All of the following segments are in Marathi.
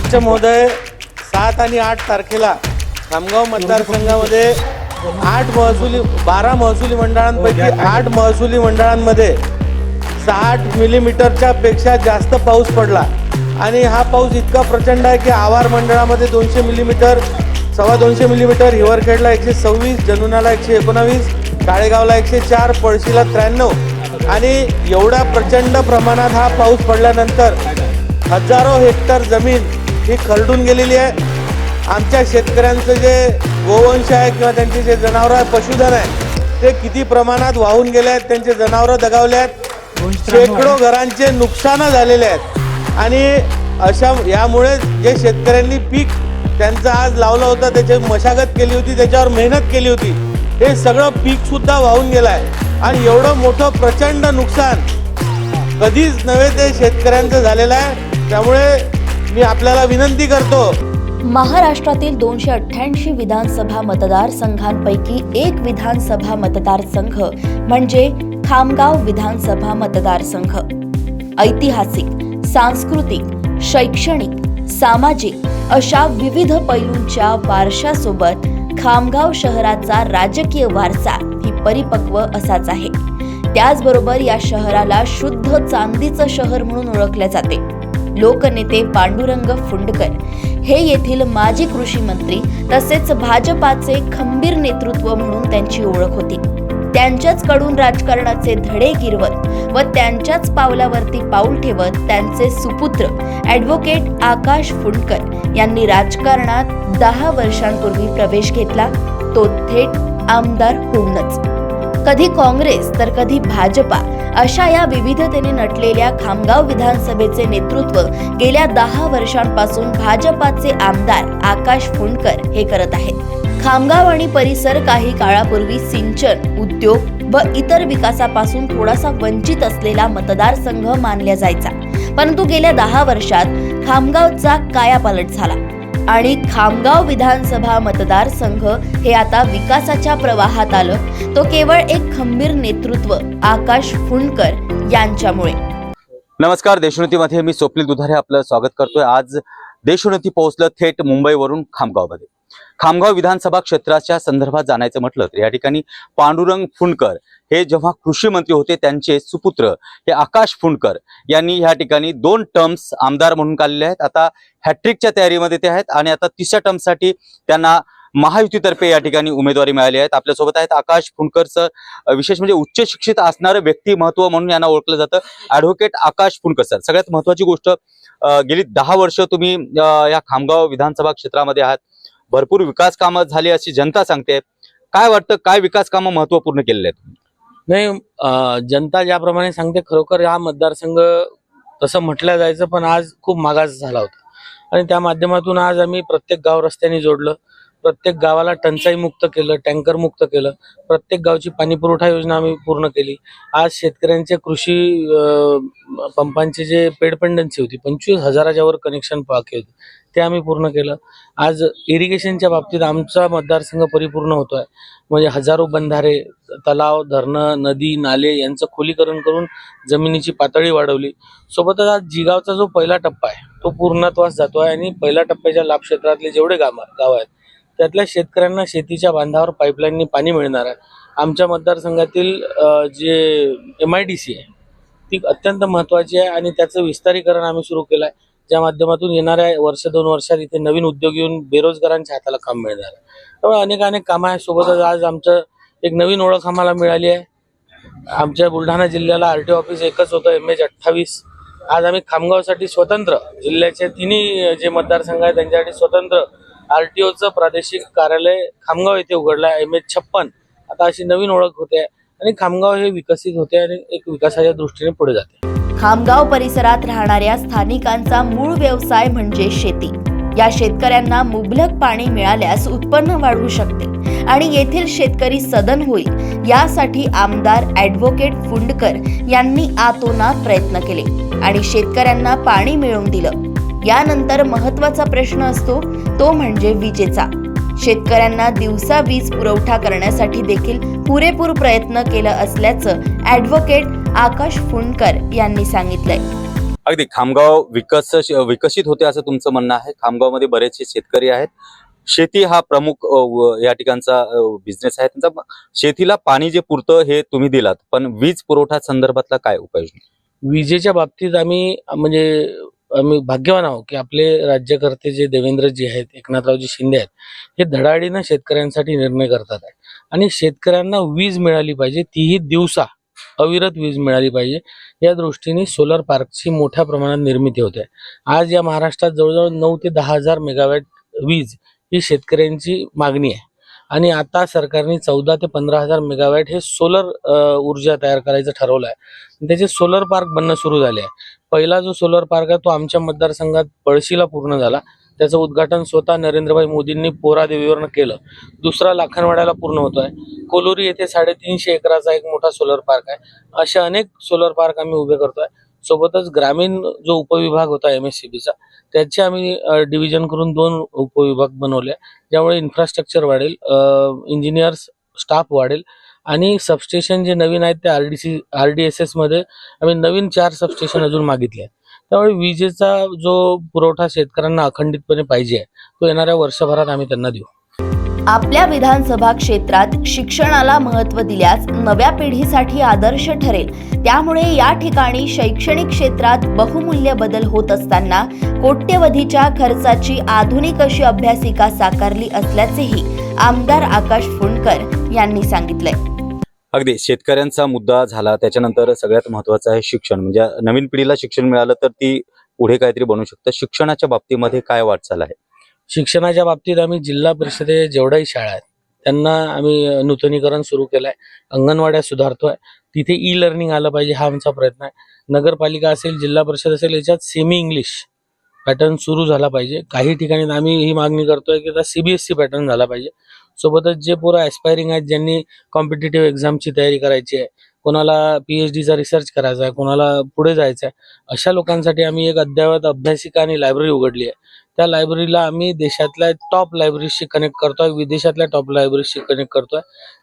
अध्यक्ष महोदय, 7 आणि 8 तारखेला खामगाव मतदारसंघामध्ये 12 महसुली मंडळांपैकी 8 महसुली मंडळांमध्ये 60 मिलीमीटरच्या पेक्षा जास्त पाऊस पडला आणि हा पाऊस इतका प्रचंड आहे की आवार मंडळामध्ये 200 मिलीमीटर, 250 मिलीमीटर, हिवरखेडला 126, जनुनाला 119, काळेगावला 104, पळशीला 93 आणि एवढ्या प्रचंड प्रमाणात हा पाऊस पडल्यानंतर हजारो हेक्टर जमीन ही खरडून गेलेली आहे. आमच्या शेतकऱ्यांचं जे गोवंश आहे किंवा त्यांचे जे जनावरं आहे, पशुधन आहे, ते किती प्रमाणात वाहून गेले आहेत, त्यांचे जनावरं दगावले आहेत, शेकडो घरांचे नुकसान झालेले आहेत आणि यामुळे जे शेतकऱ्यांनी पीक त्यांचं आज लावलं होतं, त्याची मशागत केली होती, त्याच्यावर मेहनत केली होती, हे सगळं पीकसुद्धा वाहून गेलं आहे आणि एवढं मोठं प्रचंड नुकसान कधीच नव्हे ते शेतकऱ्यांचं झालेलं आहे. त्यामुळे मी आपल्याला विनंती करतो, महाराष्ट्रातील 288 विधानसभा मतदारसंघांपैकी एक विधानसभा मतदारसंघ म्हणजे खामगाव विधानसभा मतदारसंघ. ऐतिहासिक, सांस्कृतिक, शैक्षणिक, सामाजिक अशा विविध पैलूंच्या वारशासोबत खामगाव शहराचा राजकीय वारसा ही परिपक्व असाच आहे. त्याचबरोबर या शहराला शुद्ध चांदीचं शहर म्हणून ओळखले जाते. लोकनेते पांडुरंग फुंडकर हे येथील माजी कृषी मंत्री तसेच भाजपाचे खंबीर नेतृत्व म्हणून त्यांची ओळख होती. त्यांच्याच कडून राजकारणाचे धडे गिरवत व त्यांच्याच पावलावरती पाऊल ठेवत त्यांचे सुपुत्र ॲडव्होकेट आकाश फुंडकर यांनी राजकारणात 10 वर्षांपूर्वी प्रवेश घेतला, तो थेट आमदार होऊनच. कधी काँग्रेस तर कधी भाजपा अशा या विविधतेने नटलेल्या खामगाव विधानसभेचे नेतृत्व गेल्या 10 वर्षांपासून भाजपाचे आमदार आकाश फुंडकर हे करत आहेत. खामगाव आणि परिसर काही काळापूर्वी सिंचन, उद्योग व इतर विकासापासून थोडासा वंचित असलेला मतदारसंघ मानला जायचा, परंतु गेल्या 10 वर्षात खामगावचा कायापालट झाला आणि खामगाव विधानसभा मतदारसंघ हे आता विकासाच्या प्रवाहात आलं, तो केवळ एक खंबीर नेतृत्व आकाश फुंडकर यांच्यामुळे. नमस्कार, देशोन्नतीमध्ये मी स्वप्नील दुधारे आपलं स्वागत करतोय. आज देशोन्नती पोहोचलं थेट मुंबईवरून खामगावमध्ये. खामगाव विधानसभा क्षेत्राच्या संदर्भात जाण्याचं म्हटलं तर या ठिकाणी पांडुरंग फुंडकर हे जेव्हा कृषी मंत्री होते, त्यांचे सुपुत्र हे आकाश फुंडकर यांनी या ठिकाणी 2 टर्म्स आमदार म्हणून काढलेले आहेत. आता हॅट्रिकच्या तयारीमध्ये ते आहेत आणि आता 3ऱ्या टर्मसाठी त्यांना महायुतीतर्फे या ठिकाणी उमेदवारी मिळाली आहे. आपल्यासोबत आहेत आकाश फुंडकरचं विशेष म्हणजे उच्च शिक्षित असणारं व्यक्तिमत्व म्हणून यांना ओळखलं जातं, ॲडव्होकेट आकाश फुंडकर सर. सगळ्यात महत्वाची गोष्ट, गेली 10 वर्ष तुम्ही या खामगाव विधानसभा क्षेत्रामध्ये आहात. भरपूर विकास कामं झाली अशी जनता सांगते. काय वाटतं, काय विकास कामं महत्वपूर्ण केलेले आहेत? नाही, जनता ज्याप्रमाणे सांगते, खरोखर हा मतदारसंघ तसं म्हटलं जायचं पण आज खूप मागास झाला होता आणि त्या माध्यमातून आज आम्ही प्रत्येक गाव रस्त्याने जोडलं, प्रत्येक गावाला टंचाई मुक्त केलं, टँकर मुक्त केलं, प्रत्येक गावची पाणी पुरवठा योजना आम्ही पूर्ण केली. आज शेतकऱ्यांचे कृषी पंपांचे जे पेडपेंडन्सी होती 25,000च्या वर कनेक्शन बाकी होते, ते आम्ही पूर्ण केलं. आज इरिगेशनच्या बाबतीत आमचा मतदारसंघ परिपूर्ण होतोय. म्हणजे हजारो बंधारे, तलाव, धरणं, नदी, नाले यांचं खोलीकरण करून जमिनीची पातळी वाढवली. सोबतच आज जिगावचा जो पहिला टप्पा आहे तो पूर्णत्वास जातोय आणि पहिल्या टप्प्याच्या लाभ क्षेत्रातले जेवढे गाव आहेत त्यातल्या शेतकऱ्यांना शेतीच्या बांधावर पाईपलाईननी पाणी मिळणार आहे. आमच्या मतदारसंघातील जे MIDC आहे ती अत्यंत महत्त्वाची आहे आणि त्याचं विस्तारीकरण आम्ही सुरू केलं आहे, ज्या माध्यमातून येणाऱ्या 1-2 वर्षात इथे नवीन उद्योग येऊन बेरोजगारांच्या हाताला काम मिळणार आहे. त्यामुळे अनेक कामं आहे. सोबतच आज आमचं एक नवीन ओळख आम्हाला मिळाली आहे. आमच्या बुलढाणा जिल्ह्याला RTO ऑफिस एकच होतं, MH28. आज आम्ही खामगावसाठी स्वतंत्र, जिल्ह्याचे 3 जे मतदारसंघ आहेत त्यांच्यासाठी स्वतंत्र RTOचं प्रादेशिक कार्यालय खामगाव येथे उघडलं आहे, MH56. आता अशी नवीन ओळख होते आणि खामगाव हे विकसित होते आणि एक विकासाच्या दृष्टीने पुढे जाते. खामगाव परिसरात राहणाऱ्या स्थानिकांचा मूळ व्यवसाय म्हणजे शेती. या शेतकऱ्यांना मुबलक पाणी मिळाल्यास उत्पन्न वाढू शकते आणि येथील शेतकरी सदन होईल यासाठी आमदार ॲडव्होकेट फुंडकर यांनी आतोनात प्रयत्न केले आणि शेतकऱ्यांना पाणी मिळवून दिलं. यानंतर महत्त्वाचा प्रश्न असतो तो म्हणजे विजेचा. शेतकऱ्यांना दिवसा वीज पुरवठा करण्यासाठी देखील पुरेपूर प्रयत्न केला असल्याचं ॲडव्होकेट आकाश फुंडकर यांनी सांगितलंय. अगदी खामगाव विकसित होते असं तुमचं म्हणणं आहे. खामगावमध्ये बरेचसे शेतकरी आहेत. शेती हा प्रमुख या ठिकाणचा बिझनेस आहे त्यांचा. शेतीला पाणी जे पुरतं हे तुम्ही दिलात, पण वीज पुरवठा संदर्भातला काय उपाययोजना? विजेच्या बाबतीत आम्ही भाग्यवान आहोत की आपले राज्यकर्ते जे देवेंद्रजी आहेत, एकनाथरावजी शिंदे आहेत, हे धडाडीनं शेतकऱ्यांसाठी निर्णय करतात आहे. आणि शेतकऱ्यांना वीज मिळाली पाहिजे, तीही दिवसा अविरत वीज मिळाली पाहिजे, या दृष्टीने सोलर पार्कची मोठ्या प्रमाणात निर्मिती होते. आज या महाराष्ट्रात जवळजवळ 9 ते 10 हजार मेगावॅट वीज ही शेतकऱ्यांची मागणी आहे. आणि आता सरकारने 14 ते 15 हजार मेगावॅट हे सोलर ऊर्जा तयार करायचं ठरवलं आहे. त्याचे सोलर पार्क बनणं सुरू झाले आहे. पहिला जो सोलर पार्क आहे तो आमच्या मतदारसंघात पळशीला पूर्ण झाला. त्याचं उद्घाटन स्वतः नरेंद्रभाई मोदींनी पोरादेवीवरनं केलं. दुसरा लाखनवाड्याला पूर्ण होतोय. कोलोरी येथे 350 एकराचा एक मोठा सोलर पार्क आहे. असे अनेक सोलर पार्क आम्ही उभे करतोय. सोबतच ग्रामीण जो उपविभाग होता MSCBचा, त्याचे आम्ही डिव्हिजन करून 2 उपविभाग बनवले, ज्यामुळे इन्फ्रास्ट्रक्चर वाढेल, इंजिनियर्स स्टाफ वाढेल आणि सबस्टेशन जे नवीन आहेत ते RDSS मध्ये आम्ही नवीन 4 सबस्टेशन अजून मागितले आहेत. त्यामुळे विजेचा जो पुरवठा शेतकऱ्यांना अखंडितपणे पाहिजे तो येणाऱ्या वर्षभरात आम्ही त्यांना देऊ. आपल्या विधानसभा क्षेत्रात शिक्षणाला महत्त्व दिल्यास नव्या पिढीसाठी आदर्श ठरेल. त्यामुळे या ठिकाणी शैक्षणिक क्षेत्रात बहुमूल्य बदल होत असताना कोट्यवधीच्या खर्चाची आधुनिक अशी अभ्यासिका साकारली असल्याचेही आमदार आकाश फुंडकर यांनी सांगितलंय. अगदी शेतकऱ्यांचा मुद्दा झाला, त्याच्यानंतर सगळ्यात महत्वाचं आहे शिक्षण. म्हणजे नवीन पिढीला शिक्षण मिळालं तर ती पुढे काहीतरी बनू शकतं. शिक्षणाच्या बाबतीमध्ये काय वाटचाल आहे? शिक्षणाच्या बाबतीत आम्ही जिल्हा परिषदे जेवढ्याही शाळा आहेत त्यांना आम्ही नूतनीकरण सुरू केलंय. अंगणवाड्या सुधारतोय, तिथे ई-लर्निंग आलं पाहिजे हा आमचा प्रयत्न आहे. नगरपालिका असेल, जिल्हा परिषद असेल, याच्यात सेमी इंग्लिश पॅटर्न सुरू झाला पाहिजे. काही ठिकाणी आम्ही ही मागणी करतोय की CBSE पॅटर्न झाला पाहिजे. सोबतच जे पोरं ॲस्पायरिंग आहेत, ज्यांनी कॉम्पिटिटिव्ह एक्झामची तयारी करायची आहे, कोणाला PhDचा रिसर्च करायचा आहे, कोणाला पुढे जायचं आहे, अशा लोकांसाठी आम्ही एक अद्ययावत अभ्यासिका आणि लायब्ररी उघडली आहे. त्या लायब्ररीला आम्ही देशातल्या टॉप लायब्ररीशी कनेक्ट करतोय, विदेशातल्या टॉप लायब्ररीशी कनेक्ट करतोय,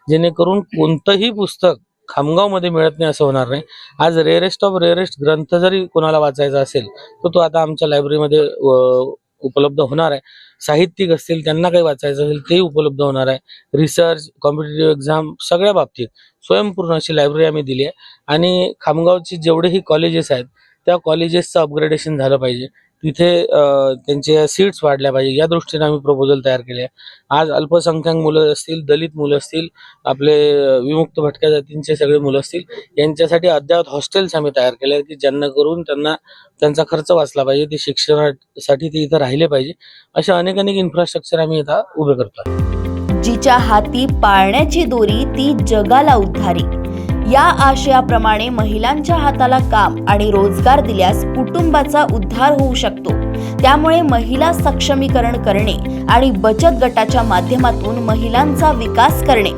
जेणेकरून कोणतंही पुस्तक खामगावमध्ये मिळत नाही असं होणार नाही. आज रेअरेस्ट ऑफ रेअरेस्ट ग्रंथ जरी कोणाला वाचायचा असेल तर तो आता आमच्या लायब्ररीमध्ये उपलब्ध होणार आहे. साहित्यिक असतील, त्यांना काही वाचायचं असेल तेही उपलब्ध होणार आहे. रिसर्च, कॉम्पिटिटिव्ह एक्झाम सगळ्या बाबतीत स्वयंपूर्ण अशी लायब्ररी आम्ही दिली आहे. आणि खामगावची जेवढेही कॉलेजेस आहेत त्या कॉलेजेसचं अपग्रेडेशन झालं पाहिजे, तिथे त्यांचे सीट्स वाढल्या पाहिजे, या दृष्टीने आम्ही प्रपोजल तयार केले आहे. आज अल्पसंख्याक मुलं असतील, दलित मुलं असतील, आपले विमुक्त भटक्या जातींचे सगळे मुलं असतील, यांच्यासाठी अद्यावत हॉस्टेल्स आम्ही तयार केले आहेत की ज्यांना करून त्यांना त्यांचा खर्च वाचला पाहिजे, ते शिक्षणासाठी ते इथं राहिले पाहिजे. अशा अनेक इन्फ्रास्ट्रक्चर आम्ही इथं उभे करतो. जिच्या हाती पाळण्याची दोरी ती जगाला उद्धारी, या आशयाप्रमाणे महिलांच्या हाताला काम आणि रोजगार दिल्यास कुटुंबाचा उद्धार होऊ शकतो. त्यामुळे महिला सक्षमीकरण करणे आणि बचत गटाच्या माध्यमातून महिलांचा विकास करणे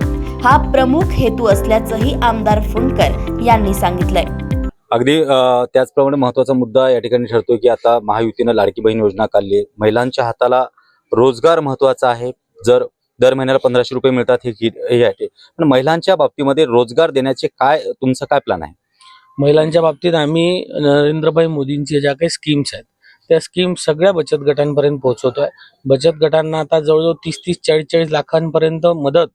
हा प्रमुख हेतू असल्याचंही आमदार फुंडकर यांनी सांगितलंय. अगदी त्याचप्रमाणे महत्वाचा मुद्दा या ठिकाणी ठरतोय की आता महायुतीनं लाडकी बहीण योजना काढली आहे. महिलांच्या हाताला रोजगार महत्वाचा आहे. जर दर महिन्याला 1500 रुपये मिळतात हे आहे, पण महिलांच्या बाबतीमध्ये रोजगार देण्याचे तुमचं काय प्लॅन आहे? महिलांच्या बाबतीत आम्ही नरेंद्रभाई मोदींची ज्या काही स्कीम्स आहेत त्या स्कीम सगळ्या बचत गटांपर्यंत पोहोचवतोय. बचत गटांना आता जवळजवळ 30-30, 40-40 लाखांपर्यंत मदत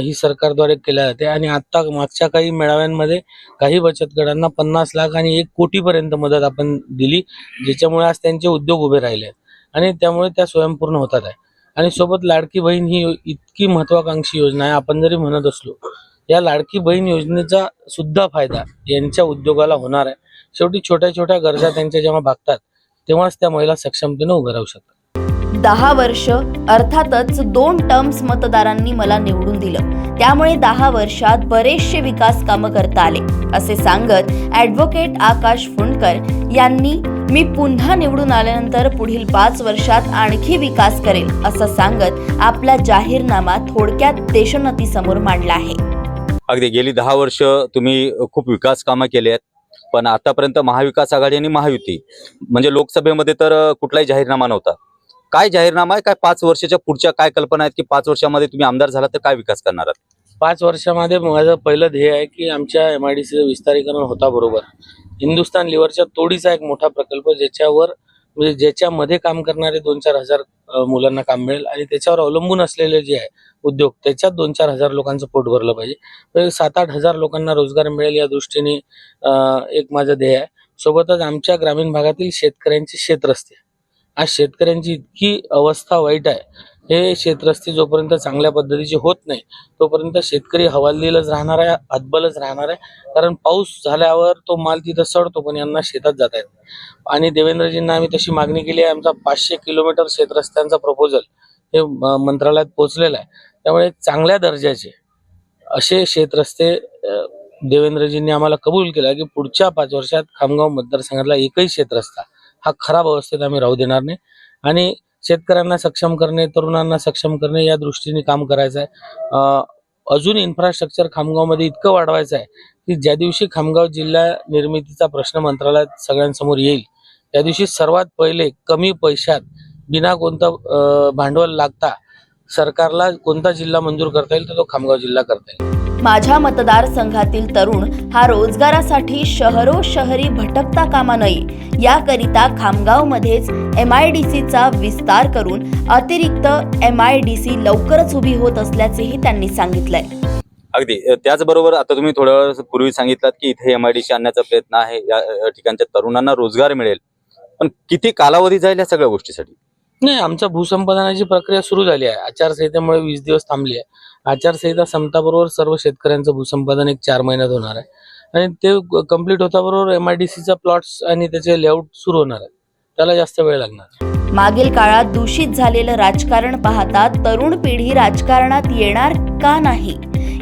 ही सरकारद्वारे केल्या जाते. आणि आता मागच्या काही मेळाव्यांमध्ये काही बचत गटांना 50 लाख आणि 1 कोटीपर्यंत मदत आपण दिली, ज्याच्यामुळे आज त्यांचे उद्योग उभे राहिले आहेत आणि त्यामुळे त्या स्वयंपूर्ण होतात आहे. आणि सोबत लाडकी बहीण ही इतकी महत्वाकांक्षी योजना आहे. आपण जरी म्हणत असलो, या लाडकी बहीण योजनेचा सुद्धा फायदा यांच्या उद्योगाला होणार आहे. शेवटी छोट्या छोट्या गरजा त्यांच्या जेव्हा भागतात तेव्हाच त्या महिला सक्षमतेने उभे राहू शकतात. 10 वर्ष अर्थातच 2 टर्म्स मतदारांनी मला निवडून दिलं, त्यामुळे 10 वर्षात बरेचसे विकास कामं करता आले असे सांगत ॲडव्होकेट आकाश फुंडकर यांनी मी पुन्हा निवडून आल्यानंतर पुढील 5 वर्षात आणखी विकास करेल असं सांगत आपला जाहीरनामा थोडक्यात देशोन्नतीसमोर मांडला आहे. अगदी गेली 10 वर्ष तुम्ही खूप विकास कामं केली आहेत, पण आतापर्यंत महाविकास आघाडी आणि महायुती म्हणजे लोकसभेमध्ये तर कुठलाही जाहीरनामा नव्हता. काय जाहीरनामा आहे, काय 5 वर्षाच्या पुढच्या काय कल्पना आहेत की 5 वर्षामध्ये तुम्ही आमदार झाला तर काय विकास करणार आहात? 5 वर्षामध्ये माझं पहिलं ध्येय आहे की आमच्या MIDCचं विस्तारीकरण होता बरोबर हिंदुस्थान लिव्हरच्या तोडीचा एक मोठा प्रकल्प, ज्याच्यावर म्हणजे ज्याच्यामध्ये काम करणारे 2-4 हजार मुलांना काम मिळेल आणि त्याच्यावर अवलंबून असलेले जे आहे उद्योग, त्याच्यात 2-4 हजार लोकांचं पोट भरलं पाहिजे. तर 7-8 हजार लोकांना रोजगार मिळेल या दृष्टीने एक माझं ध्येय आहे. सोबतच आमच्या ग्रामीण भागातील शेतकऱ्यांचे शेतरस्ते, आज शेतकऱ्यांची इतकी अवस्था वाईट आहे. हे शेतरस्ते जोपर्यंत चांगल्या पद्धतीचे होत नाही तोपर्यंत शेतकरी हवालदिलच राहणार आहे, हतबलच राहणार आहे. कारण पाऊस झाल्यावर तो माल तिथं सडतो, पण यांना शेतात जाता येत नाही. आणि देवेंद्रजींना आम्ही तशी मागणी केली आहे. आमचा 500 किलोमीटर शेतरस्त्यांचा प्रपोजल हे मंत्रालयात पोहोचलेला आहे. त्यामुळे चांगल्या दर्जाचे असे शेतरस्ते देवेंद्रजींनी आम्हाला कबूल केला की पुढच्या 5 वर्षात खामगाव मतदारसंघातला एकही शेतरस्ता हा खराब अवस्थेत आम्ही राहू देणार नाही. आणि शेतकऱ्यांना सक्षम करणे, तरुणांना सक्षम करणे या दृष्टीने काम करायचं आहे. अजून इन्फ्रास्ट्रक्चर खामगावमध्ये इतकं वाढवायचं आहे की ज्या दिवशी खामगाव जिल्हा निर्मितीचा प्रश्न मंत्रालयात सगळ्यांसमोर येईल त्या दिवशी सर्वात पहिले कमी पैशात बिना कोणतं भांडवल लागता सरकारला कोणता जिल्हा मंजूर करता येईल तर तो खामगाव जिल्हा करता येईल. माझ्या मतदारसंघातील तरुण हा रोजगारासाठी शहरोशहरी भटकता कामा नये याकरिता खामगावमध्येच MIDCचा विस्तार करून अतिरिक्त MIDC लवकरच उभी होत असल्याचेही त्यांनी सांगितलंय. अगदी त्याचबरोबर आता तुम्ही थोड्या वेळापूर्वी सांगितलात की इथे MIDC आणण्याचा प्रयत्न आहे, या ठिकाणच्या तरुणांना रोजगार मिळेल, पण किती कालावधी जाईल या सगळ्या गोष्टीसाठी? नाही, आमच्या भूसंपादनाची प्रक्रिया सुरू झाली आहे. आचारसंहितेमुळे 20 दिवस थांबली आहे. आचारसंहिता संपताबरोबर सर्व शेतकऱ्यांचं भूसंपादन एक 4 महिन्यात होणार आहे आणि ते कम्प्लीट होताबरोबर MIDCचा प्लॉट्स आणि त्याचे लेआउट सुरू होणार आहे. त्याला जास्त वेळ लागणार. मागील काळात दूषित झालेलं राजकारण पाहता तरुण पिढी राजकारणात येणार का नाही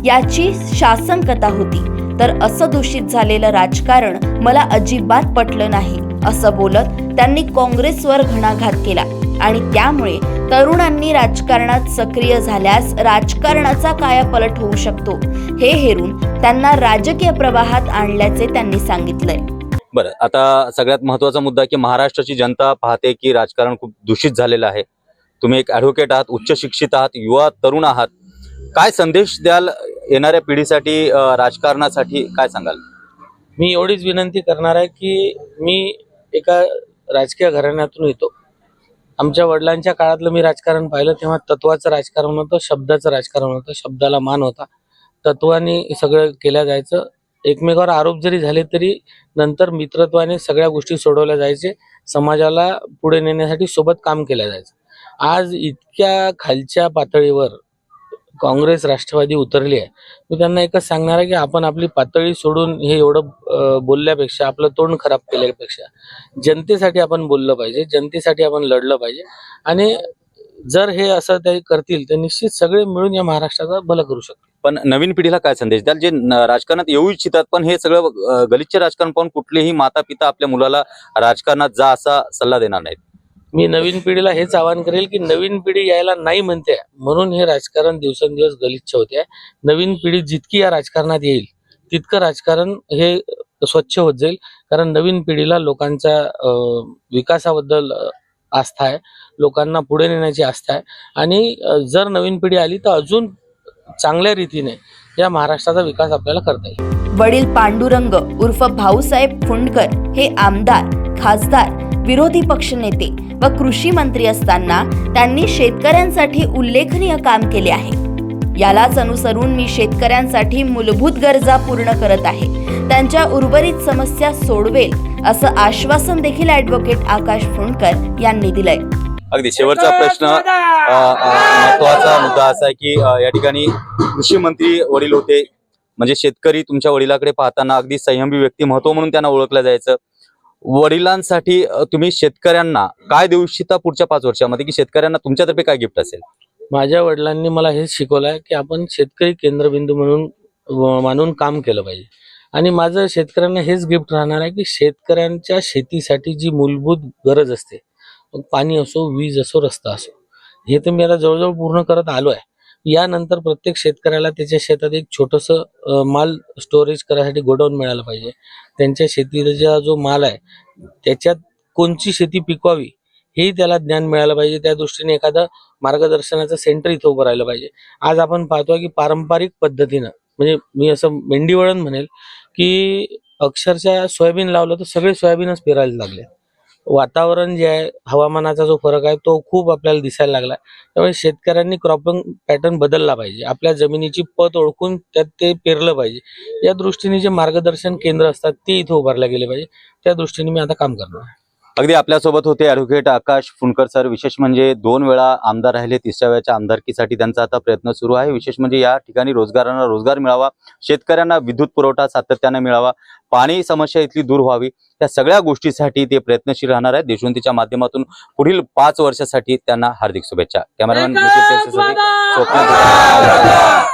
याची शासनकथा होती. तर असं दूषित झालेलं राजकारण मला अजिबात पटलं नाही असं बोलत त्यांनी काँग्रेसवर घणाघात केला आणि त्यामुळे तरुणांनी राजकारणात सक्रिय झाल्यास राजकारणाचा कायापालट होऊ शकतो हे हेरून त्यांना राजकीय प्रवाहात आणल्याचे त्यांनी सांगितलंय. बरं, आता सगळ्यात महत्वाचा मुद्दा की महाराष्ट्राची जनता पाहते की राजकारण खूप दूषित झालेलं आहे. तुम्ही एक ॲडव्होकेट आहात, उच्च शिक्षित आहात, युवा तरुण आहात, काय संदेश द्याल येणाऱ्या पिढीसाठी, राजकारणासाठी काय सांगाल? मी एवढीच विनंती करणार आहे की मी एका राजकीय घराण्यातून येतो. आमच्या वडिलांच्या काळातलं मी राजकारण पाहिलं तेव्हा तत्वाचं राजकारण होतं, शब्दाचं राजकारण होतं, शब्दाला मान होता, तत्वाने सगळं केलं जायचं. एकमेकावर आरोप जरी झाले तरी नंतर मित्रत्वाने सगळ्या गोष्टी सोडवल्या जायचे, समाजाला पुढे नेण्यासाठी सोबत काम केलं जायचं. आज इतक्या खालच्या पातळीवर काँग्रेस राष्ट्रवादी उतरली आहे. मी त्यांना एकच सांगणार आहे की आपण आपली पातळी सोडून हे एवढं बोलल्यापेक्षा, आपलं तोंड खराब केल्यापेक्षा जनतेसाठी आपण बोललं पाहिजे, जनतेसाठी आपण लढलं पाहिजे. आणि जर हे असं ते करतील तर निश्चित सगळे मिळून या महाराष्ट्राचा भलं करू शकतील. पण नवीन पिढीला काय संदेश द्याल जे राजकारणात येऊ इच्छितात पण हे सगळं गलिच्छ राजकारण पाहून कुठलेही माता पिता आपल्या मुलाला राजकारणात जा असा सल्ला देणार नाहीत? मी नवीन पिढीला हेच आवाहन करेल की नवीन पिढी यायला नाही म्हणते म्हणून हे राजकारण दिवसेंदिवस गलिच्छ होते. नवीन पिढी जितकी या राजकारणात येईल तितकं राजकारण हे स्वच्छ होत जाईल. कारण नवीन पिढीला लोकांच्या विकासाबद्दल आस्था आहे, लोकांना पुढे नेण्याची आस्था आहे. आणि जर नवीन पिढी आली तर अजून चांगल्या रीतीने या महाराष्ट्राचा विकास आपल्याला करता येईल. वडील पांडुरंग उर्फ भाऊसाहेब फुंडकर हे आमदार, खासदार, विरोधी पक्षनेते व कृषी मंत्री असताना त्यांनी शेतकऱ्यांसाठी उल्लेखनीय काम केले आहे. यालाच अनुसरून मी शेतकऱ्यांसाठी मूलभूत गरजा पूर्ण करत आहे, त्यांच्या उर्वरित समस्या सोडवेल असं आश्वासन देखील ॲडव्होकेट आकाश फुंडकर यांनी दिलंय. अगदी शेवटचा प्रश्न, महत्वाचा मुद्दा असा आहे की या ठिकाणी कृषी मंत्री वडील होते, म्हणजे शेतकरी तुमच्या वडिलाकडे पाहताना अगदी संयमी व्यक्तिमत्व म्हणून त्यांना ओळखलं जायचं. वडिलांसाठी तुम्ही शेतकऱ्यांना काय देऊ इच्छिता पुढच्या 5 वर्षामध्ये, की शेतकऱ्यांना तुमच्यातर्फे काय गिफ्ट असेल? माझ्या वडिलांनी मला हेच शिकवलं आहे की आपण शेतकरी केंद्रबिंदू म्हणून मानून काम केलं पाहिजे. आणि माझं शेतकऱ्यांना हेच गिफ्ट राहणार आहे की शेतकऱ्यांच्या शेतीसाठी जी मूलभूत गरज असते, पाणी असो, वीज असो, रस्ता असो, हे तर मी आता जवळजवळ पूर्ण करत आलो आहे. यानंतर प्रत्येक शेतकऱ्याला त्याच्या शेतात एक छोटंसं माल स्टोरेज करायसाठी गोडाऊन मिळालं पाहिजे. त्यांच्या शेतीचा जो माल आहे त्याच्यात कोणची शेती पिकवावी हेही त्याला ज्ञान मिळालं पाहिजे. त्या दृष्टीने एखादं मार्गदर्शनाचं सेंटर इथं उभं राहिलं पाहिजे. आज आपण पाहतो की पारंपरिक पद्धतीनं, म्हणजे मी असं मेंढीवळण म्हणेल की अक्षरशः सोयाबीन लावलं तर सगळे सोयाबीनच पेरायला लागले. वातावरण जे आहे, हवामानाचा जो फरक आहे तो खूप आपल्याला दिसायला लागला. त्यामुळे शेतकऱ्यांनी क्रॉपिंग पॅटर्न बदलला पाहिजे. आपल्या जमिनीची पत ओळखून त्यात ते पेरलं पाहिजे. या दृष्टीने जे मार्गदर्शन केंद्र असतात ते इथे उभारले गेले पाहिजे. त्या दृष्टीने मी आता काम करणार आहे. अगदी आपल्यासोबत होते ॲडव्होकेट आकाश फुंडकर सर. विशेष म्हणजे 2 वेळा आमदार राहिले, 3ऱ्या वेळेच्या आमदारकीसाठी त्यांचा आता प्रयत्न सुरू आहे. विशेष म्हणजे या ठिकाणी रोजगारांना रोजगार मिळावा, शेतकऱ्यांना विद्युत पुरवठा सातत्याने मिळावा, पाणी समस्या इथली दूर व्हावी, या सगळ्या गोष्टीसाठी ते प्रयत्नशील राहणार आहेत. देशवंतीच्या माध्यमातून पुढील 5 वर्षासाठी त्यांना हार्दिक शुभेच्छा. कॅमेरामॅन निखिल टेस्टसाठी स्वप्नील दुधारे.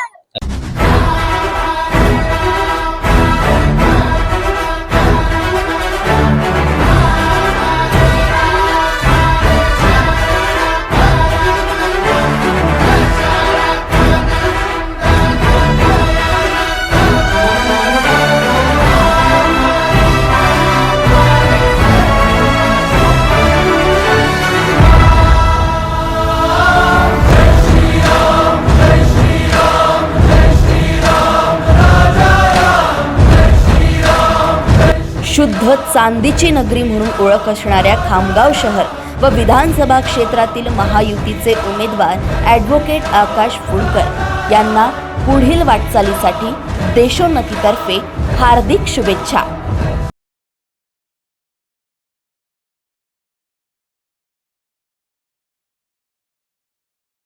शुद्ध चांदीची नगरी म्हणून ओळख असणाऱ्या खामगाव शहर व विधानसभा क्षेत्रातील महायुतीचे उमेदवार ॲडव्होकेट आकाश फुंडकर यांना पुढील वाटचालीसाठी देशोन्नतीतर्फे हार्दिक शुभेच्छा.